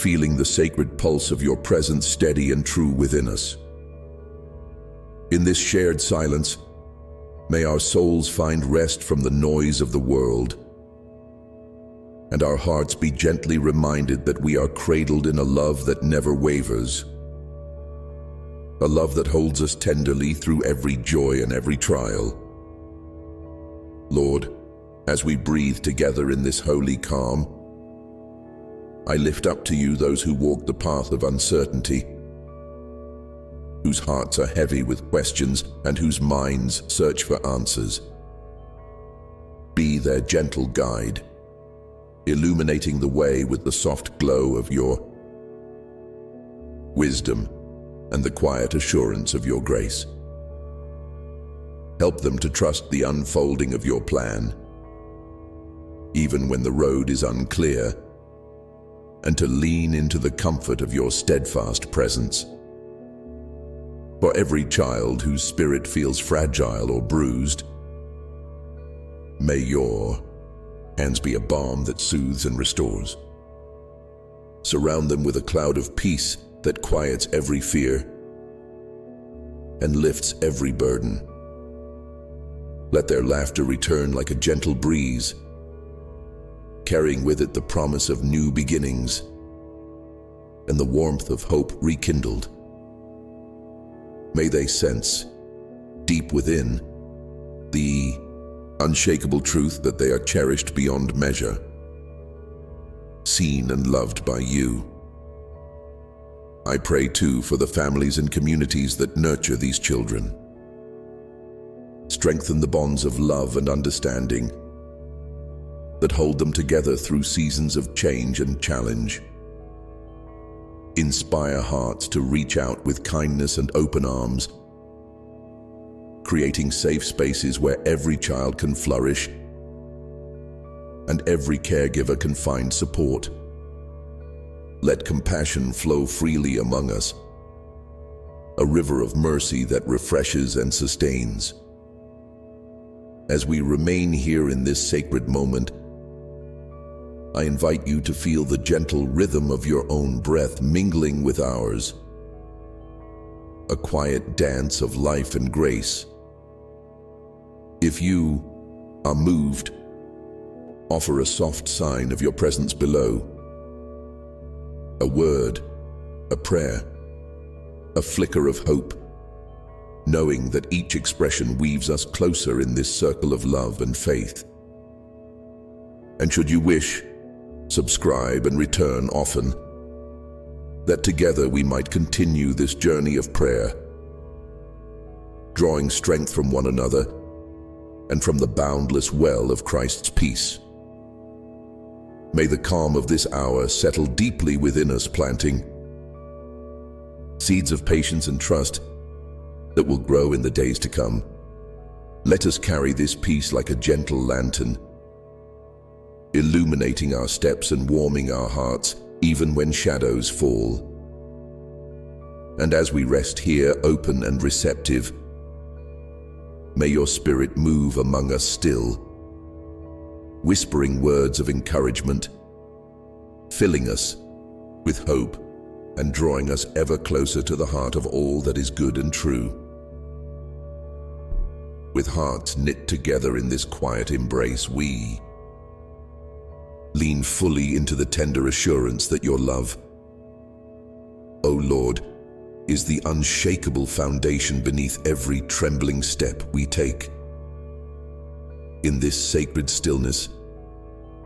feeling the sacred pulse of your presence steady and true within us. In this shared silence, may our souls find rest from the noise of the world, and our hearts be gently reminded that we are cradled in a love that never wavers, a love that holds us tenderly through every joy and every trial. Lord, as we breathe together in this holy calm, I lift up to you those who walk the path of uncertainty, whose hearts are heavy with questions and whose minds search for answers. Be their gentle guide, illuminating the way with the soft glow of your wisdom and the quiet assurance of your grace. Help them to trust the unfolding of your plan, even when the road is unclear, and to lean into the comfort of your steadfast presence. For every child whose spirit feels fragile or bruised, may your hands be a balm that soothes and restores. Surround them with a cloud of peace that quiets every fear and lifts every burden. Let their laughter return like a gentle breeze, carrying with it the promise of new beginnings and the warmth of hope rekindled. May they sense, deep within, the unshakable truth that they are cherished beyond measure, seen and loved by you. I pray too for the families and communities that nurture these children. Strengthen the bonds of love and understanding that hold them together through seasons of change and challenge. Inspire hearts to reach out with kindness and open arms, creating safe spaces where every child can flourish and every caregiver can find support. Let compassion flow freely among us, a river of mercy that refreshes and sustains. As we remain here in this sacred moment, I invite you to feel the gentle rhythm of your own breath mingling with ours, a quiet dance of life and grace. If you are moved, offer a soft sign of your presence below. A word, a prayer, a flicker of hope, knowing that each expression weaves us closer in this circle of love and faith. And should you wish, subscribe and return often, that together we might continue this journey of prayer, drawing strength from one another and from the boundless well of Christ's peace. May the calm of this hour settle deeply within us, planting seeds of patience and trust that will grow in the days to come. Let us carry this peace like a gentle lantern, illuminating our steps and warming our hearts even when shadows fall. And as we rest here, open and receptive, may your spirit move among us still, whispering words of encouragement, filling us with hope and drawing us ever closer to the heart of all that is good and true. With hearts knit together in this quiet embrace, we lean fully into the tender assurance that your love, O Lord, is the unshakable foundation beneath every trembling step we take. In this sacred stillness,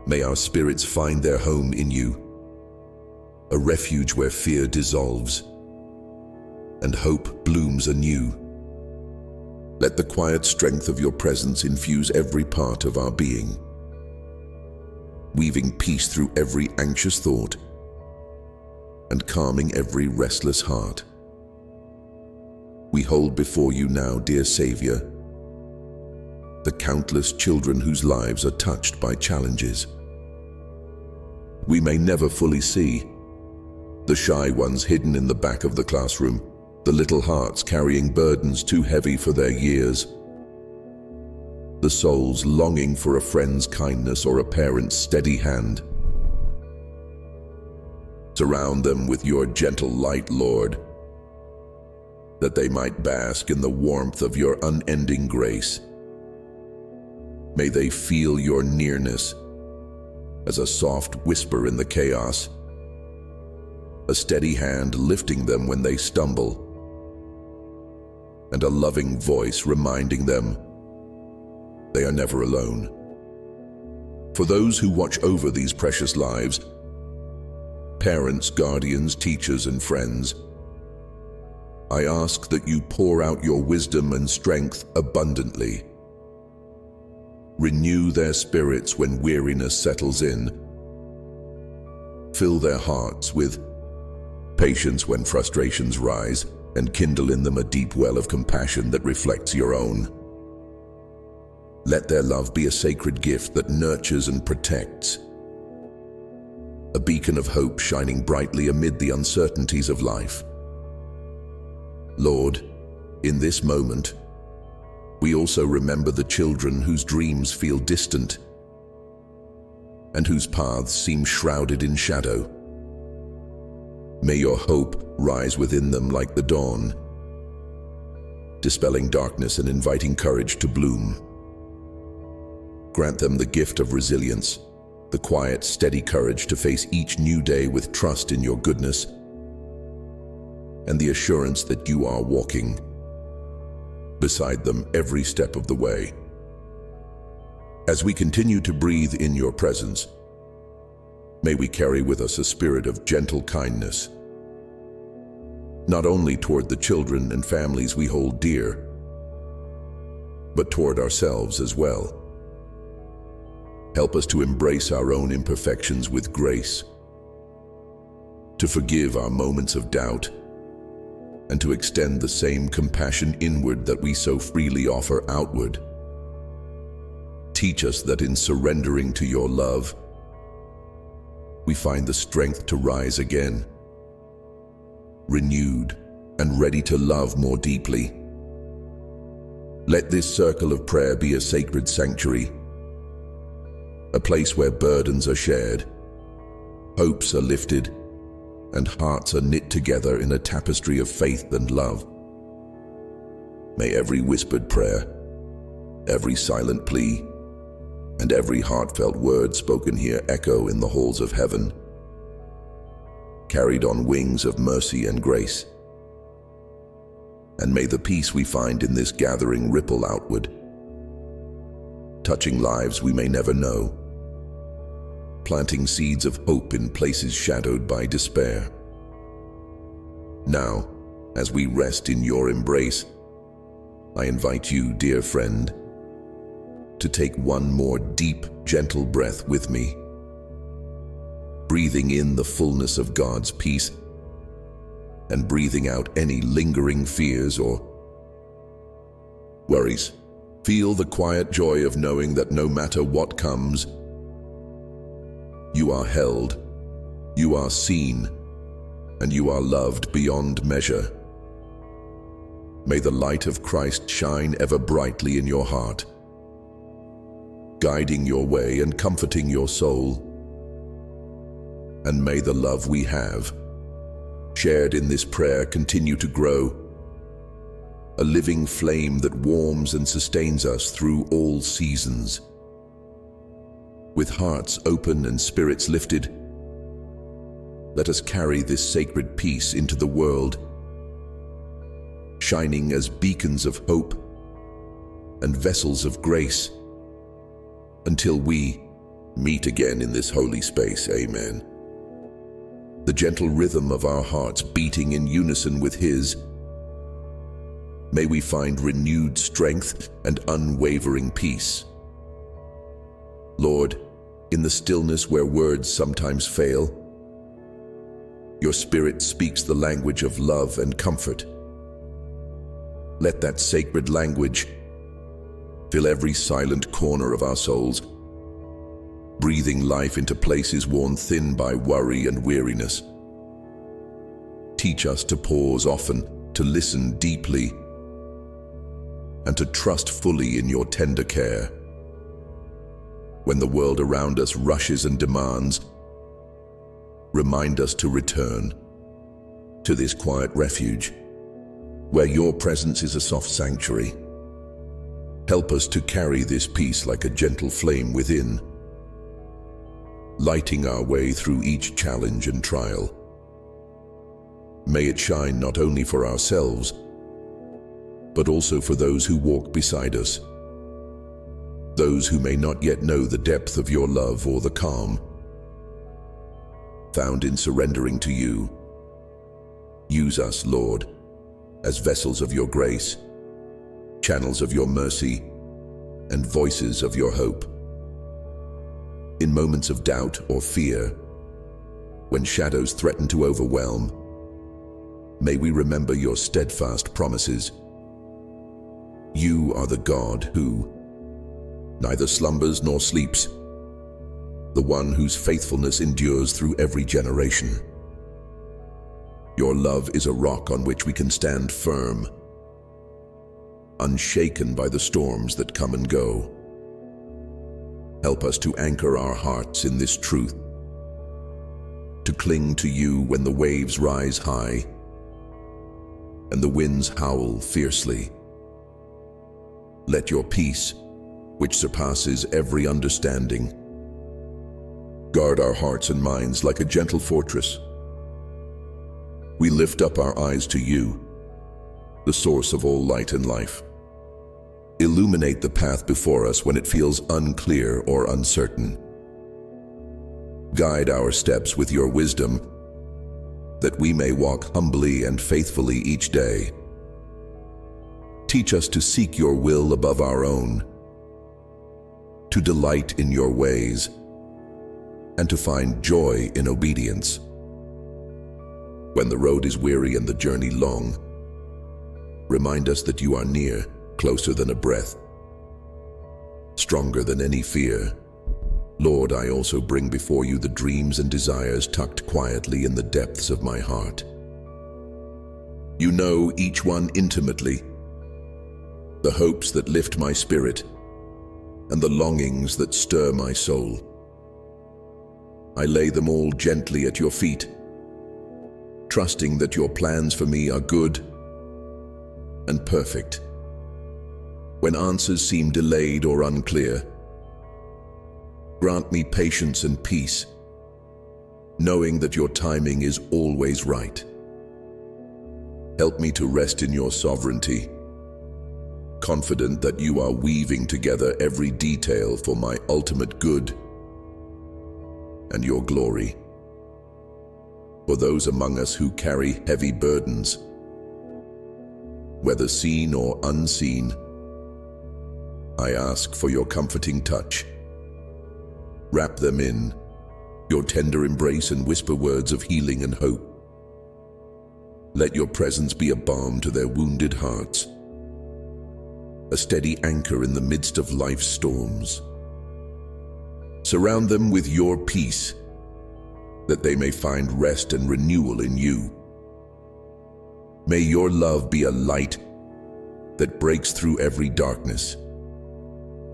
may our spirits find their home in you, a refuge where fear dissolves and hope blooms anew. Let the quiet strength of your presence infuse every part of our being, weaving peace through every anxious thought and calming every restless heart. We hold before you now, dear Savior, the countless children whose lives are touched by challenges we may never fully see, the shy ones hidden in the back of the classroom, the little hearts carrying burdens too heavy for their years, the souls longing for a friend's kindness or a parent's steady hand. Surround them with your gentle light, Lord, that they might bask in the warmth of your unending grace. May they feel your nearness as a soft whisper in the chaos, a steady hand lifting them when they stumble, and a loving voice reminding them they are never alone. For those who watch over these precious lives, parents, guardians, teachers, and friends, I ask that you pour out your wisdom and strength abundantly. Renew their spirits when weariness settles in. Fill their hearts with patience when frustrations rise, and kindle in them a deep well of compassion that reflects your own. Let their love be a sacred gift that nurtures and protects, a beacon of hope shining brightly amid the uncertainties of life. Lord, in this moment, we also remember the children whose dreams feel distant and whose paths seem shrouded in shadow. May your hope rise within them like the dawn, dispelling darkness and inviting courage to bloom. Grant them the gift of resilience, the quiet, steady courage to face each new day with trust in your goodness and the assurance that you are walking beside them every step of the way. As we continue to breathe in your presence, may we carry with us a spirit of gentle kindness, not only toward the children and families we hold dear, but toward ourselves as well. Help us to embrace our own imperfections with grace, to forgive our moments of doubt, and to extend the same compassion inward that we so freely offer outward. Teach us that in surrendering to your love, we find the strength to rise again, renewed and ready to love more deeply. Let this circle of prayer be a sacred sanctuary, a place where burdens are shared, hopes are lifted, and hearts are knit together in a tapestry of faith and love. May every whispered prayer, every silent plea, and every heartfelt word spoken here echo in the halls of heaven, carried on wings of mercy and grace. And may the peace we find in this gathering ripple outward, touching lives we may never know, planting seeds of hope in places shadowed by despair. Now, as we rest in your embrace, I invite you, dear friend, to take one more deep, gentle breath with me, breathing in the fullness of God's peace and breathing out any lingering fears or worries. Feel the quiet joy of knowing that no matter what comes, you are held, you are seen, and you are loved beyond measure. May the light of Christ shine ever brightly in your heart, guiding your way and comforting your soul. And may the love we have shared in this prayer continue to grow, a living flame that warms and sustains us through all seasons. With hearts open and spirits lifted, let us carry this sacred peace into the world, shining as beacons of hope and vessels of grace, until we meet again in this holy space. Amen. The gentle rhythm of our hearts beating in unison with His, may we find renewed strength and unwavering peace. Lord, in the stillness where words sometimes fail, your Spirit speaks the language of love and comfort. Let that sacred language fill every silent corner of our souls, breathing life into places worn thin by worry and weariness. Teach us to pause often, to listen deeply, and to trust fully in your tender care. When the world around us rushes and demands, remind us to return to this quiet refuge, where your presence is a soft sanctuary. Help us to carry this peace like a gentle flame within, lighting our way through each challenge and trial. May it shine not only for ourselves, but also for those who walk beside us, those who may not yet know the depth of your love or the calm found in surrendering to you. Use us, Lord, as vessels of your grace, channels of your mercy, and voices of your hope. In moments of doubt or fear, when shadows threaten to overwhelm, may we remember your steadfast promises. You are the God who neither slumbers nor sleeps, the one whose faithfulness endures through every generation. Your love is a rock on which we can stand firm, unshaken by the storms that come and go. Help us to anchor our hearts in this truth, to cling to you when the waves rise high and the winds howl fiercely. Let your peace, which surpasses every understanding, guard our hearts and minds like a gentle fortress. We lift up our eyes to you, the source of all light and life. Illuminate the path before us when it feels unclear or uncertain. Guide our steps with your wisdom, that we may walk humbly and faithfully each day. Teach us to seek your will above our own, to delight in your ways, and to find joy in obedience. When the road is weary and the journey long, remind us that you are near, closer than a breath, stronger than any fear. Lord, I also bring before you the dreams and desires tucked quietly in the depths of my heart. You know each one intimately, the hopes that lift my spirit and the longings that stir my soul. I lay them all gently at your feet, trusting that your plans for me are good and perfect. When answers seem delayed or unclear, grant me patience and peace, knowing that your timing is always right. Help me to rest in your sovereignty, confident that you are weaving together every detail for my ultimate good and your glory. For those among us who carry heavy burdens, whether seen or unseen, I ask for your comforting touch. Wrap them in your tender embrace and whisper words of healing and hope. Let your presence be a balm to their wounded hearts, a steady anchor in the midst of life's storms. Surround them with your peace, that they may find rest and renewal in you. May your love be a light that breaks through every darkness,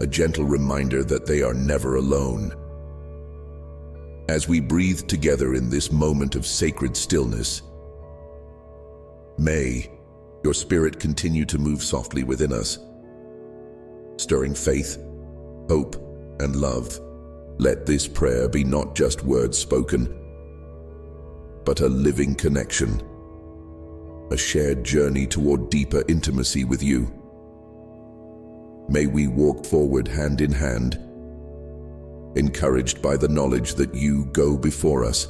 a gentle reminder that they are never alone. As we breathe together in this moment of sacred stillness, may your Spirit continue to move softly within us, stirring faith, hope, and love. Let this prayer be not just words spoken, but a living connection, a shared journey toward deeper intimacy with you. May we walk forward hand in hand, encouraged by the knowledge that you go before us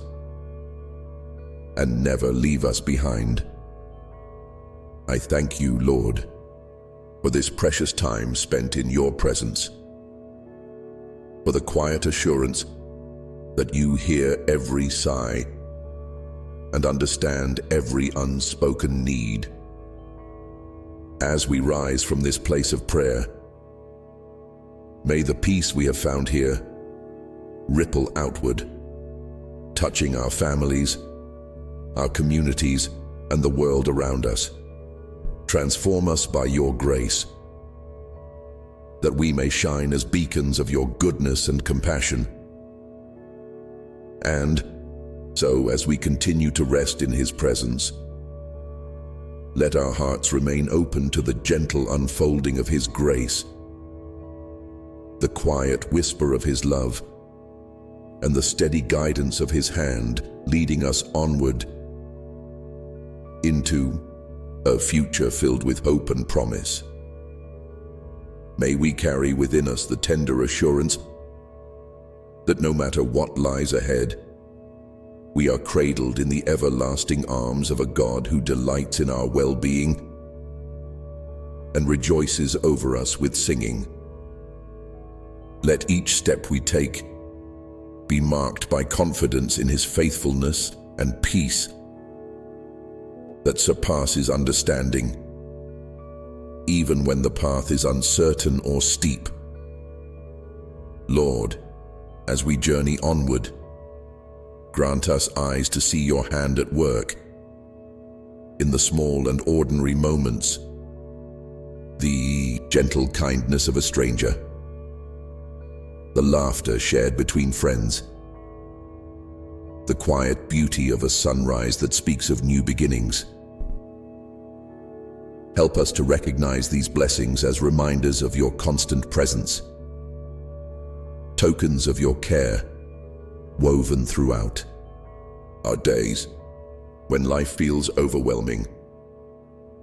and never leave us behind. I thank you, Lord, for this precious time spent in your presence, for the quiet assurance that you hear every sigh and understand every unspoken need. As we rise from this place of prayer, may the peace we have found here ripple outward, touching our families, our communities, and the world around us. Transform us by your grace, that we may shine as beacons of your goodness and compassion. And So, as we continue to rest in His presence, let our hearts remain open to the gentle unfolding of His grace, the quiet whisper of His love, and the steady guidance of His hand leading us onward into a future filled with hope and promise. May we carry within us the tender assurance that no matter what lies ahead, we are cradled in the everlasting arms of a God who delights in our well-being and rejoices over us with singing. Let each step we take be marked by confidence in His faithfulness and peace that surpasses understanding, even when the path is uncertain or steep. Lord, as we journey onward, grant us eyes to see Your hand at work in the small and ordinary moments, the gentle kindness of a stranger, the laughter shared between friends, the quiet beauty of a sunrise that speaks of new beginnings. Help us to recognize these blessings as reminders of Your constant presence, tokens of Your care woven throughout our days. When life feels overwhelming,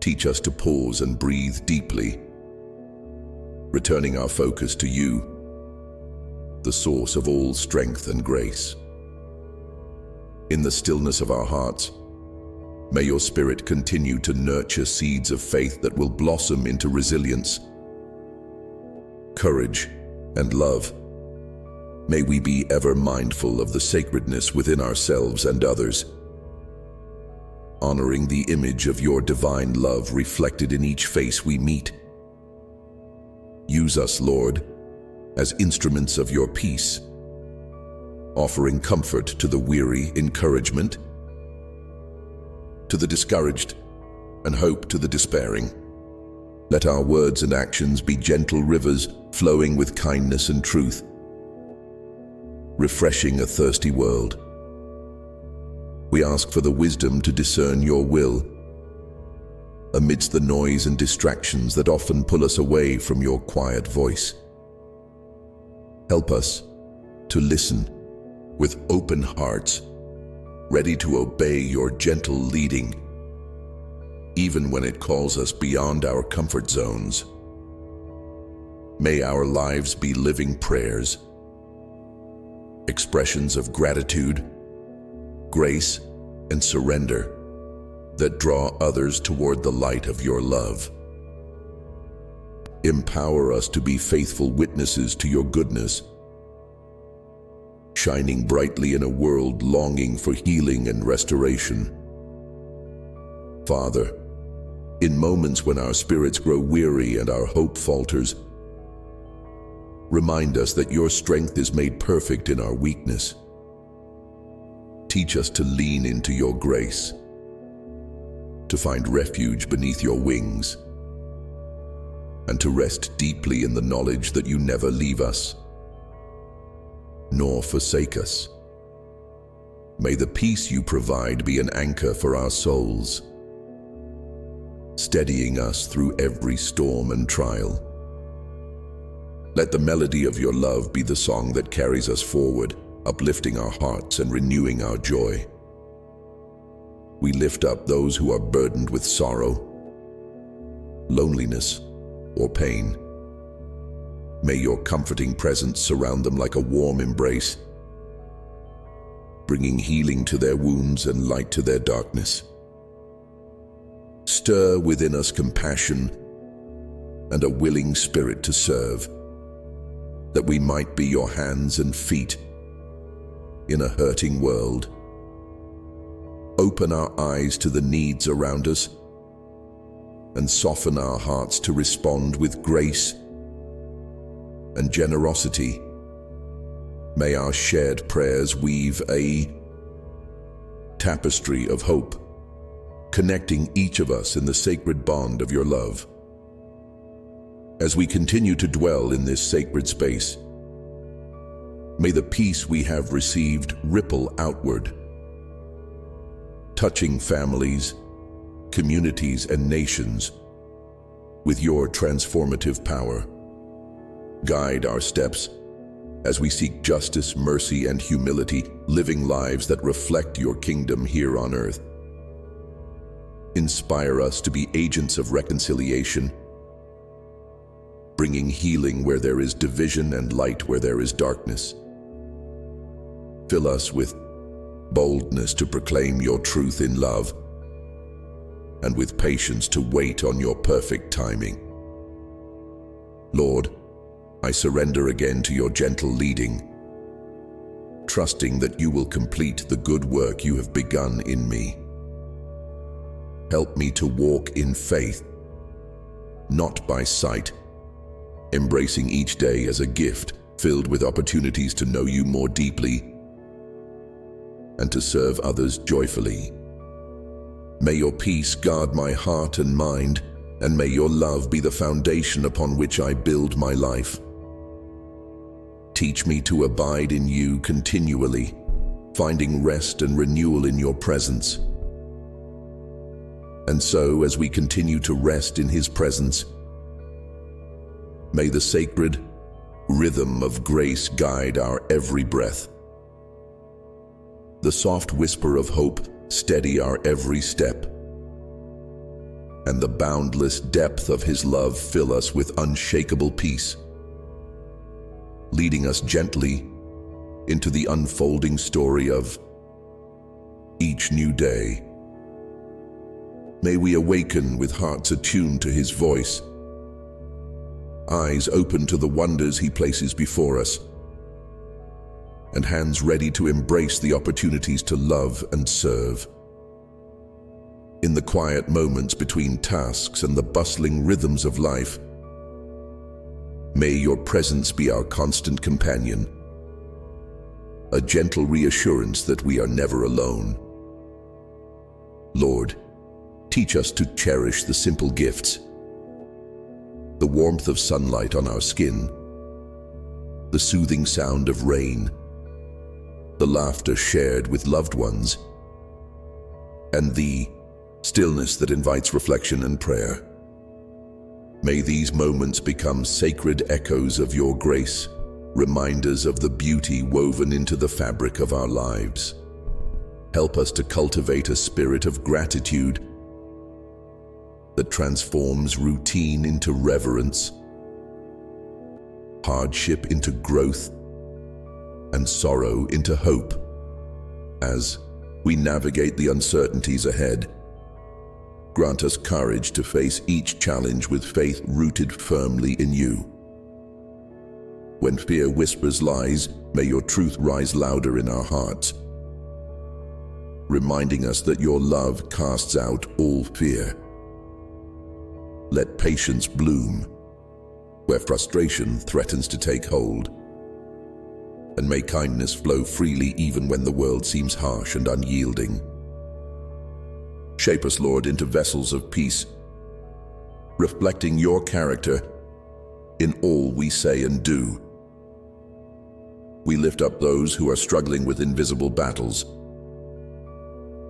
teach us to pause and breathe deeply, returning our focus to You, the source of all strength and grace. In the stillness of our hearts, may Your Spirit continue to nurture seeds of faith that will blossom into resilience, courage, and love. May we be ever mindful of the sacredness within ourselves and others, honoring the image of Your divine love reflected in each face we meet. Use us, Lord, as instruments of Your peace, offering comfort to the weary, encouragement to the discouraged, and hope to the despairing. Let our words and actions be gentle rivers flowing with kindness and truth, refreshing a thirsty world. We ask for the wisdom to discern Your will amidst the noise and distractions that often pull us away from Your quiet voice. Help us to listen with open hearts, ready to obey Your gentle leading, even when it calls us beyond our comfort zones. May our lives be living prayers, expressions of gratitude, grace, and surrender that draw others toward the light of Your love. Empower us to be faithful witnesses to Your goodness, shining brightly in a world longing for healing and restoration. Father, in moments when our spirits grow weary and our hope falters, remind us that Your strength is made perfect in our weakness. Teach us to lean into Your grace, to find refuge beneath Your wings, and to rest deeply in the knowledge that You never leave us nor forsake us. May the peace You provide be an anchor for our souls, steadying us through every storm and trial. Let the melody of Your love be the song that carries us forward, uplifting our hearts and renewing our joy. We lift up those who are burdened with sorrow, loneliness, or pain. May Your comforting presence surround them like a warm embrace, bringing healing to their wounds and light to their darkness. Stir within us compassion and a willing spirit to serve, that we might be Your hands and feet in a hurting world. Open our eyes to the needs around us and soften our hearts to respond with grace and generosity. May our shared prayers weave a tapestry of hope, connecting each of us in the sacred bond of Your love. As we continue to dwell in this sacred space, may the peace we have received ripple outward, touching families, communities, and nations with your transformative power. Guide our steps as we seek justice, mercy, and humility, living lives that reflect your kingdom here on earth. Inspire us to be agents of reconciliation, bringing healing where there is division and light where there is darkness. Fill us with boldness to proclaim your truth in love, and with patience to wait on your perfect timing. Lord, I surrender again to your gentle leading, trusting that you will complete the good work you have begun in me. Help me to walk in faith, not by sight, embracing each day as a gift filled with opportunities to know you more deeply and to serve others joyfully. May your peace guard my heart and mind, and may your love be the foundation upon which I build my life. Teach me to abide in you continually, finding rest and renewal in your presence. And so, as we continue to rest in his presence, may the sacred rhythm of grace guide our every breath. The soft whisper of hope steady our every step, and the boundless depth of his love fill us with unshakable peace, leading us gently into the unfolding story of each new day. May we awaken with hearts attuned to his voice, eyes open to the wonders he places before us, and hands ready to embrace the opportunities to love and serve. In the quiet moments between tasks and the bustling rhythms of life, may your presence be our constant companion, a gentle reassurance that we are never alone. Lord, teach us to cherish the simple gifts, the warmth of sunlight on our skin, the soothing sound of rain, the laughter shared with loved ones, and the stillness that invites reflection and prayer. May these moments become sacred echoes of your grace, reminders of the beauty woven into the fabric of our lives. Help us to cultivate a spirit of gratitude that transforms routine into reverence, hardship into growth, and sorrow into hope. As we navigate the uncertainties ahead, grant us courage to face each challenge with faith rooted firmly in you. When fear whispers lies, may your truth rise louder in our hearts, reminding us that your love casts out all fear. Let patience bloom where frustration threatens to take hold, and may kindness flow freely even when the world seems harsh and unyielding. Shape us, Lord, into vessels of peace, reflecting your character in all we say and do. We lift up those who are struggling with invisible battles,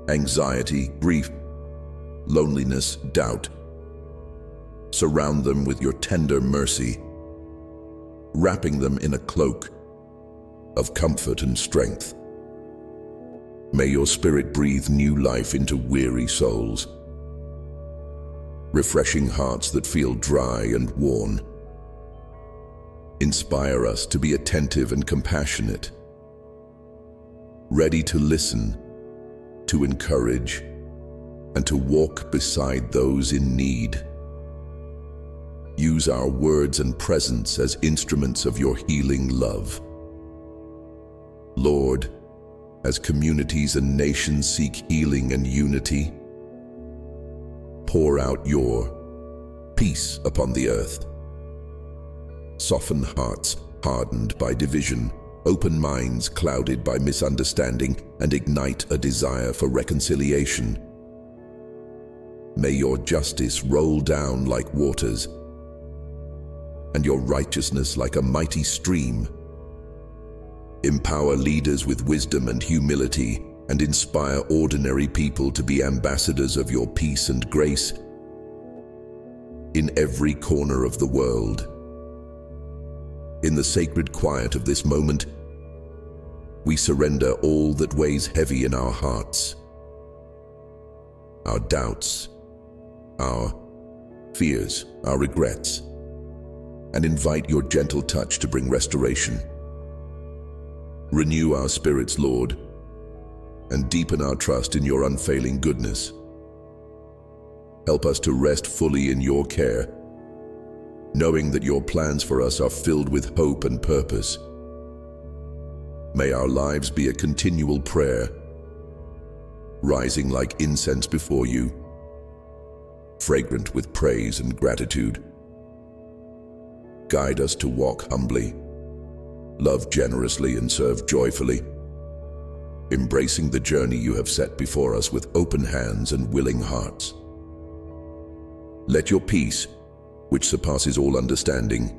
anxiety, grief, loneliness, doubt. Surround them with your tender mercy, wrapping them in a cloak of comfort and strength. May your Spirit breathe new life into weary souls, refreshing hearts that feel dry and worn. Inspire us to be attentive and compassionate, ready to listen, to encourage, and to walk beside those in need. Use our words and presence as instruments of your healing love. Lord, as communities and nations seek healing and unity, pour out your peace upon the earth. Soften hearts hardened by division, open minds clouded by misunderstanding, and ignite a desire for reconciliation. May your justice roll down like waters, and your righteousness like a mighty stream. Empower leaders with wisdom and humility, and inspire ordinary people to be ambassadors of your peace and grace in every corner of the world. In the sacred quiet of this moment, we surrender all that weighs heavy in our hearts, our doubts, our fears, our regrets, and invite your gentle touch to bring restoration. Renew our spirits, Lord, and deepen our trust in your unfailing goodness. Help us to rest fully in your care, knowing that your plans for us are filled with hope and purpose. May our lives be a continual prayer, rising like incense before you, fragrant with praise and gratitude. Guide us to walk humbly, love generously, and serve joyfully, embracing the journey you have set before us with open hands and willing hearts. Let your peace, which surpasses all understanding,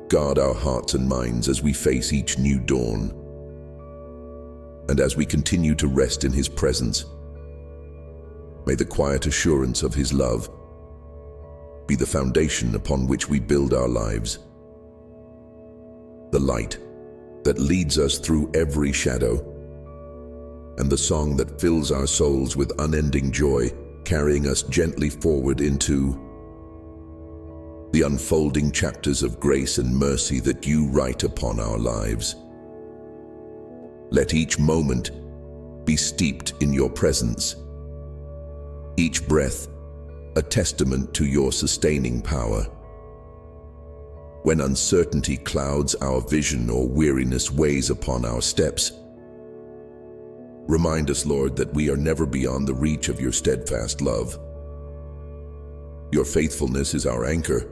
guard our hearts and minds as we face each new dawn. And as we continue to rest in His presence, may the quiet assurance of His love be the foundation upon which we build our lives. The light that leads us through every shadow, and the song that fills our souls with unending joy, carrying us gently forward into the unfolding chapters of grace and mercy that you write upon our lives. Let each moment be steeped in your presence, each breath a testament to your sustaining power. When uncertainty clouds our vision or weariness weighs upon our steps, remind us, Lord, that we are never beyond the reach of your steadfast love. Your faithfulness is our anchor,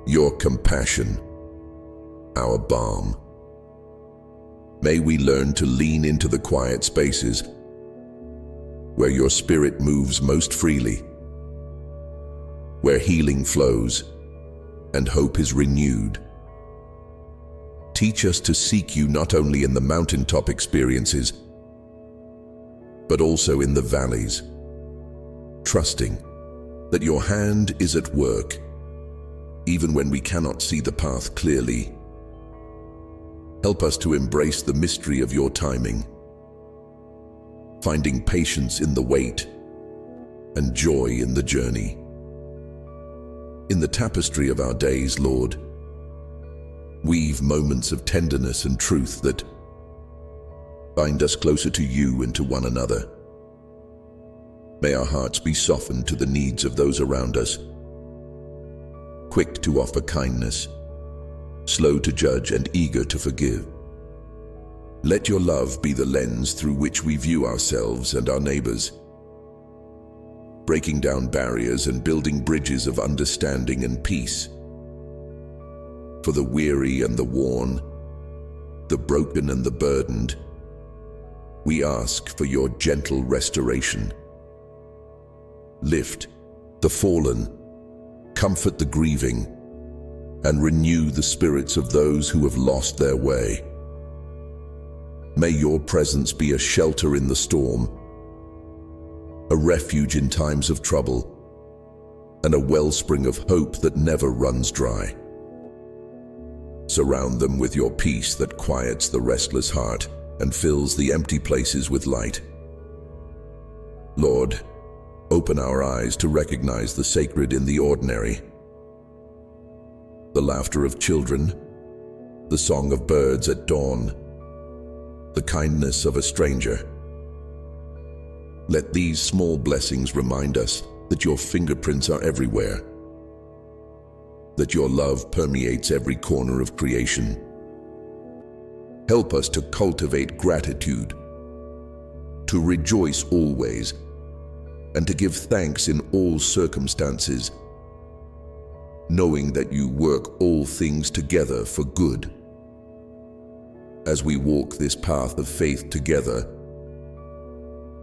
your compassion our balm. May we learn to lean into the quiet spaces where your Spirit moves most freely, where healing flows and hope is renewed. Teach us to seek you not only in the mountaintop experiences, but also in the valleys, trusting that your hand is at work, even when we cannot see the path clearly. Help us to embrace the mystery of your timing, finding patience in the wait and joy in the journey. In the tapestry of our days, Lord, weave moments of tenderness and truth that bind us closer to you and to one another. May our hearts be softened to the needs of those around us, quick to offer kindness, slow to judge, and eager to forgive. Let your love be the lens through which we view ourselves and our neighbors, breaking down barriers and building bridges of understanding and peace. For the weary and the worn, the broken and the burdened, we ask for your gentle restoration. Lift the fallen, comfort the grieving, and renew the spirits of those who have lost their way. May your presence be a shelter in the storm, a refuge in times of trouble, and a wellspring of hope that never runs dry. Surround them with your peace that quiets the restless heart and fills the empty places with light. Lord, open our eyes to recognize the sacred in the ordinary, the laughter of children, the song of birds at dawn, the kindness of a stranger. Let these small blessings remind us that your fingerprints are everywhere, that your love permeates every corner of creation. Help us to cultivate gratitude, to rejoice always, and to give thanks in all circumstances, knowing that you work all things together for good. As we walk this path of faith together,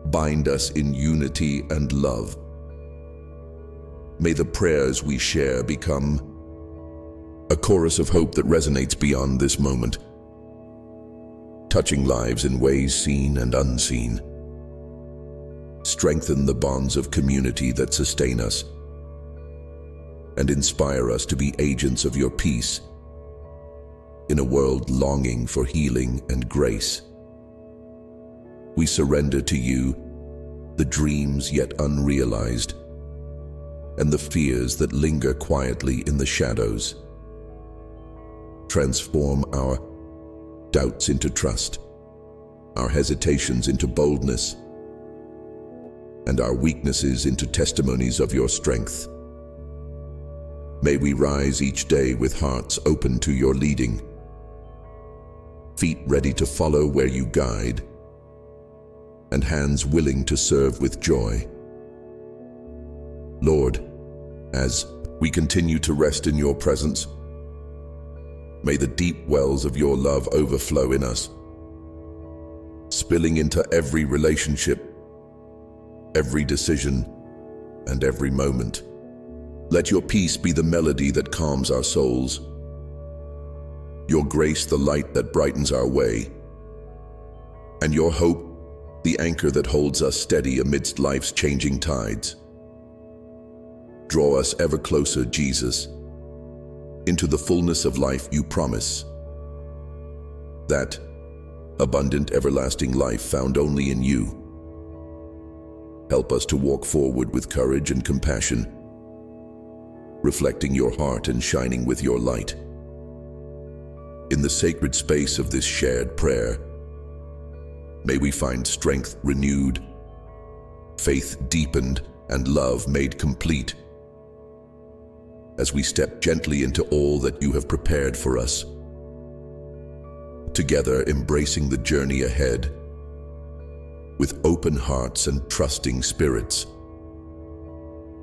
bind us in unity and love. May the prayers we share become a chorus of hope that resonates beyond this moment. touching lives in ways seen and unseen. Strengthen the bonds of community that sustain us, and inspire us to be agents of your peace in a world longing for healing and grace. We surrender to you the dreams yet unrealized, and the fears that linger quietly in the shadows. Transform our doubts into trust, our hesitations into boldness, and our weaknesses into testimonies of your strength. May we rise each day with hearts open to your leading, feet ready to follow where you guide, and hands willing to serve with joy. Lord, as we continue to rest in your presence, may the deep wells of your love overflow in us, spilling into every relationship, every decision, and every moment. Let your peace be the melody that calms our souls, your grace the light that brightens our way, and your hope the anchor that holds us steady amidst life's changing tides. Draw us ever closer, Jesus, into the fullness of life you promise, that abundant, everlasting life found only in you. Help us to walk forward with courage and compassion, reflecting your heart and shining with your light. In the sacred space of this shared prayer, may we find strength renewed, faith deepened, and love made complete, as we step gently into all that you have prepared for us, together embracing the journey ahead with open hearts and trusting spirits,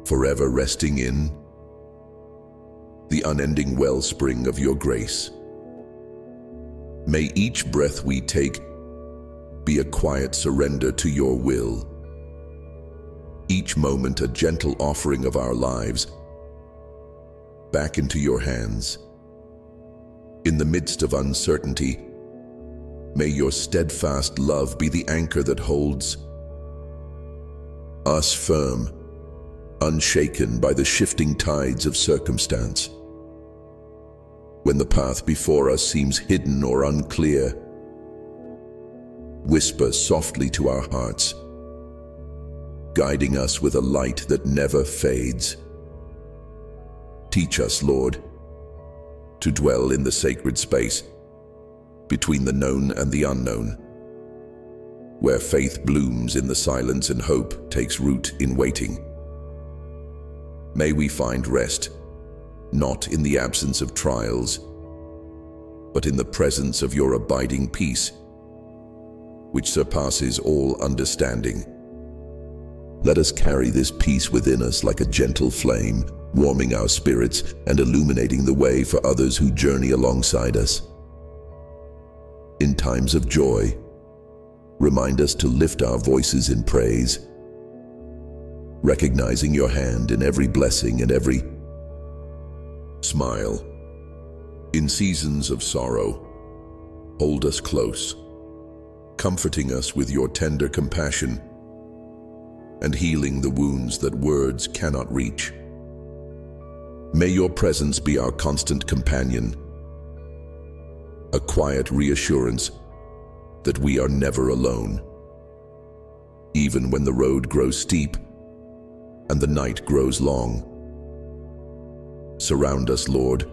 forever resting in the unending wellspring of your grace. May each breath we take be a quiet surrender to your will, each moment a gentle offering of our lives back into your hands. In the midst of uncertainty, may your steadfast love be the anchor that holds us firm, unshaken by the shifting tides of circumstance. When the path before us seems hidden or unclear, whisper softly to our hearts, guiding us with a light that never fades. Teach us, Lord, to dwell in the sacred space between the known and the unknown, where faith blooms in the silence and hope takes root in waiting. May we find rest, not in the absence of trials, but in the presence of your abiding peace, which surpasses all understanding. Let us carry this peace within us like a gentle flame, warming our spirits and illuminating the way for others who journey alongside us. In times of joy, remind us to lift our voices in praise, recognizing your hand in every blessing and every smile. In seasons of sorrow, hold us close, comforting us with your tender compassion and healing the wounds that words cannot reach. May your presence be our constant companion, a quiet reassurance that we are never alone. Even when the road grows steep and the night grows long, surround us, Lord,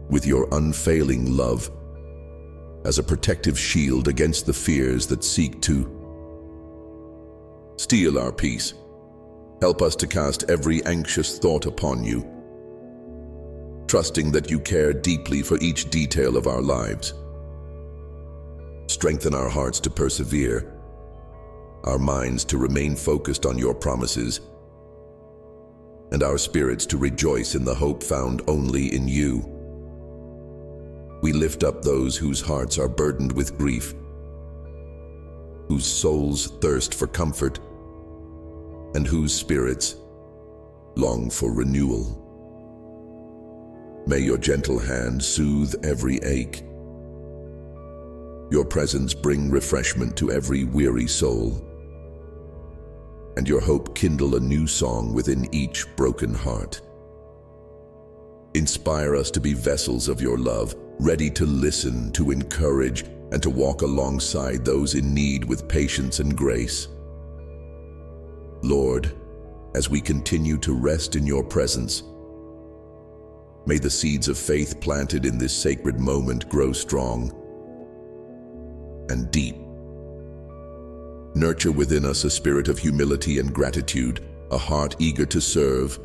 with your unfailing love as a protective shield against the fears that seek to steal our peace. Help us to cast every anxious thought upon you, trusting that you care deeply for each detail of our lives. Strengthen our hearts to persevere, our minds to remain focused on your promises, and our spirits to rejoice in the hope found only in you. We lift up those whose hearts are burdened with grief, whose souls thirst for comfort, and whose spirits long for renewal. May your gentle hand soothe every ache, Your presence bring refreshment to every weary soul, and your hope kindle a new song within each broken heart. Inspire us to be vessels of your love, ready to listen, to encourage, and to walk alongside those in need with patience and grace. Lord, as we continue to rest in your presence, may the seeds of faith planted in this sacred moment grow strong and deep. Nurture within us a spirit of humility and gratitude, a heart eager to serve,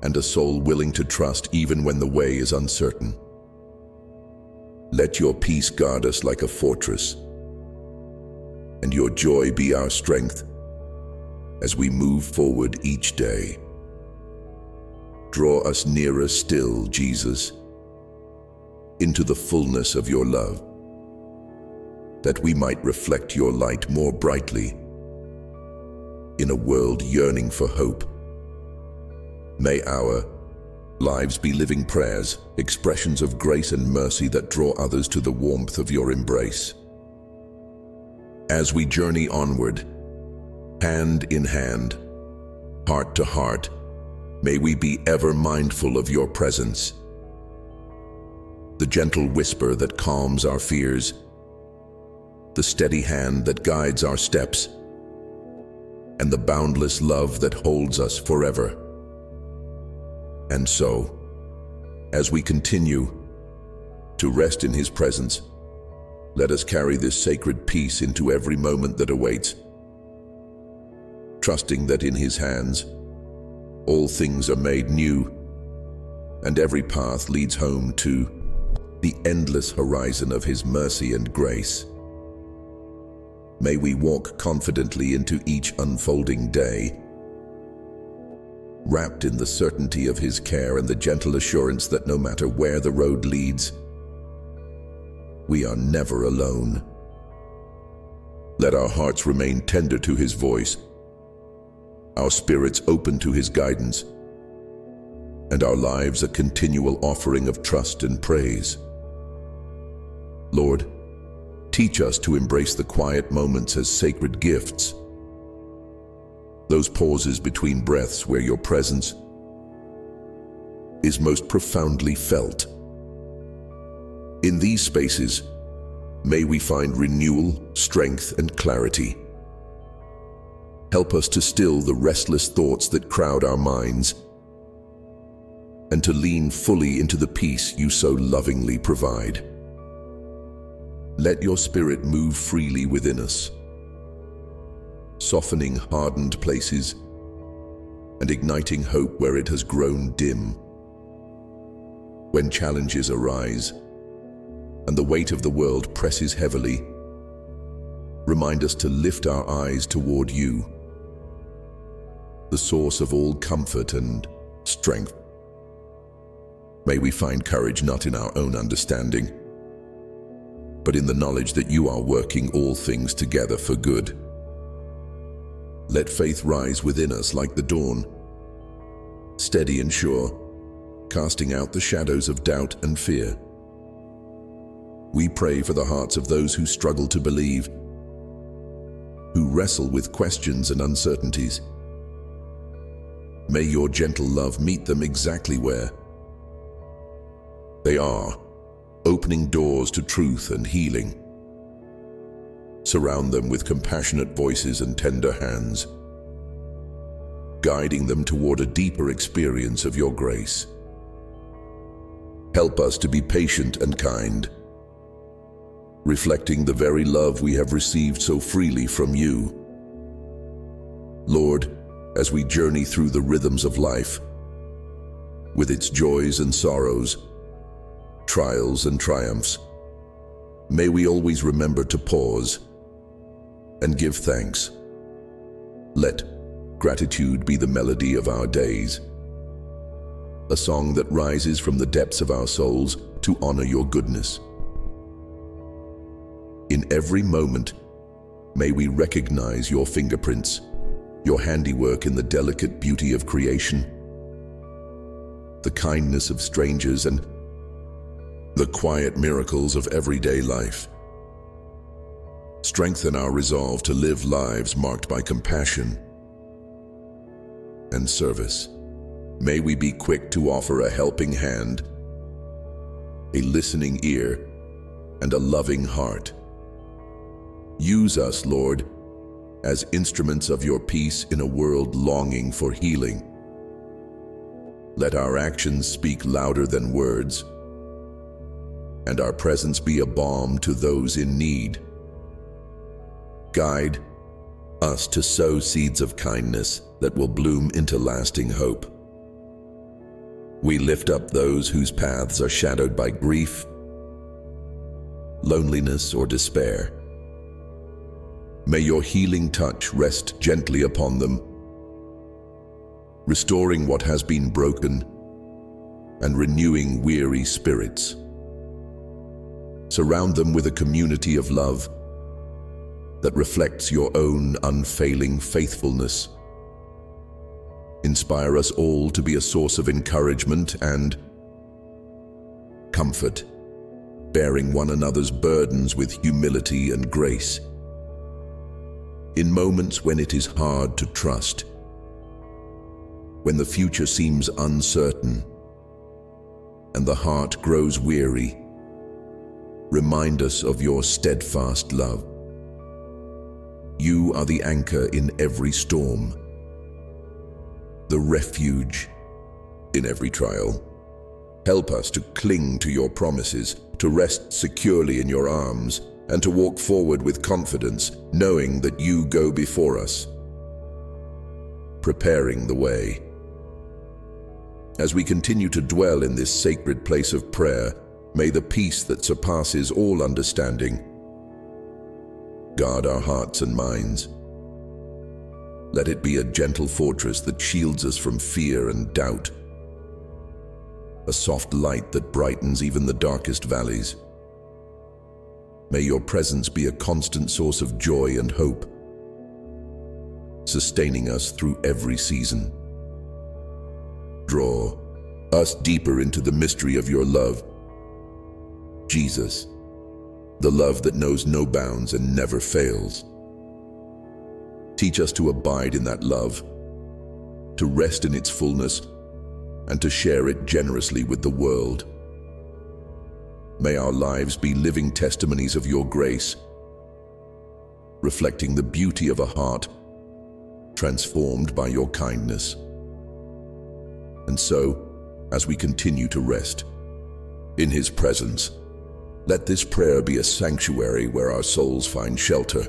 and a soul willing to trust even when the way is uncertain. Let your peace guard us like a fortress, and your joy be our strength as we move forward each day. Draw us nearer still, Jesus, into the fullness of your love, that we might reflect your light more brightly in a world yearning for hope. May our lives be living prayers, expressions of grace and mercy that draw others to the warmth of your embrace. As we journey onward, hand in hand, heart to heart, may we be ever mindful of your presence, the gentle whisper that calms our fears, the steady hand that guides our steps, and the boundless love that holds us forever. And so, as we continue to rest in his presence, let us carry this sacred peace into every moment that awaits, trusting that in his hands all things are made new, and every path leads home to the endless horizon of his mercy and grace. May we walk confidently into each unfolding day, wrapped in the certainty of his care and the gentle assurance that no matter where the road leads, we are never alone. Let our hearts remain tender to his voice, our spirits open to his guidance, and our lives a continual offering of trust and praise. Lord, teach us to embrace the quiet moments as sacred gifts, those pauses between breaths where your presence is most profoundly felt. In these spaces, may we find renewal, strength, and clarity. Help us to still the restless thoughts that crowd our minds, and to lean fully into the peace you so lovingly provide. Let your Spirit move freely within us, softening hardened places and igniting hope where it has grown dim. When challenges arise and the weight of the world presses heavily, remind us to lift our eyes toward you, the source of all comfort and strength. May we find courage not in our own understanding, but in the knowledge that you are working all things together for good. Let faith rise within us like the dawn, steady and sure, casting out the shadows of doubt and fear. We pray for the hearts of those who struggle to believe, who wrestle with questions and uncertainties. May your gentle love meet them exactly where they are, opening doors to truth and healing. Surround them with compassionate voices and tender hands, guiding them toward a deeper experience of your grace. Help us to be patient and kind, reflecting the very love we have received so freely from you. Lord, as we journey through the rhythms of life, with its joys and sorrows, trials and triumphs, may we always remember to pause and give thanks. Let gratitude be the melody of our days, a song that rises from the depths of our souls to honor your goodness. In every moment, may we recognize your fingerprints, your handiwork in the delicate beauty of creation, the kindness of strangers, and the quiet miracles of everyday life. Strengthen our resolve to live lives marked by compassion and service. May we be quick to offer a helping hand, a listening ear, and a loving heart. Use us, Lord, as instruments of your peace in a world longing for healing. Let our actions speak louder than words, and our presence be a balm to those in need. Guide us to sow seeds of kindness that will bloom into lasting hope. We lift up those whose paths are shadowed by grief, loneliness, or despair. May your healing touch rest gently upon them, restoring what has been broken and renewing weary spirits. Surround them with a community of love that reflects your own unfailing faithfulness. Inspire us all to be a source of encouragement and comfort, bearing one another's burdens with humility and grace. In moments when it is hard to trust, when the future seems uncertain and the heart grows weary, remind us of your steadfast love. You are the anchor in every storm, the refuge in every trial. Help us to cling to your promises, to rest securely in your arms, and to walk forward with confidence, knowing that you go before us, preparing the way. As we continue to dwell in this sacred place of prayer, may the peace that surpasses all understanding guard our hearts and minds. Let it be a gentle fortress that shields us from fear and doubt, a soft light that brightens even the darkest valleys. May your presence be a constant source of joy and hope, sustaining us through every season. Draw us deeper into the mystery of your love, Jesus, the love that knows no bounds and never fails. Teach us to abide in that love, to rest in its fullness, and to share it generously with the world. May our lives be living testimonies of your grace, reflecting the beauty of a heart transformed by your kindness. And so, as we continue to rest in His presence, let this prayer be a sanctuary where our souls find shelter,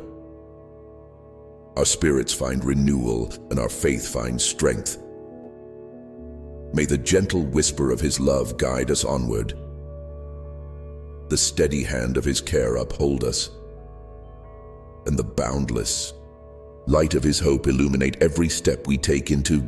our spirits find renewal, and our faith find strength. May the gentle whisper of His love guide us onward, the steady hand of His care uphold us, and the boundless light of His hope illuminate every step we take into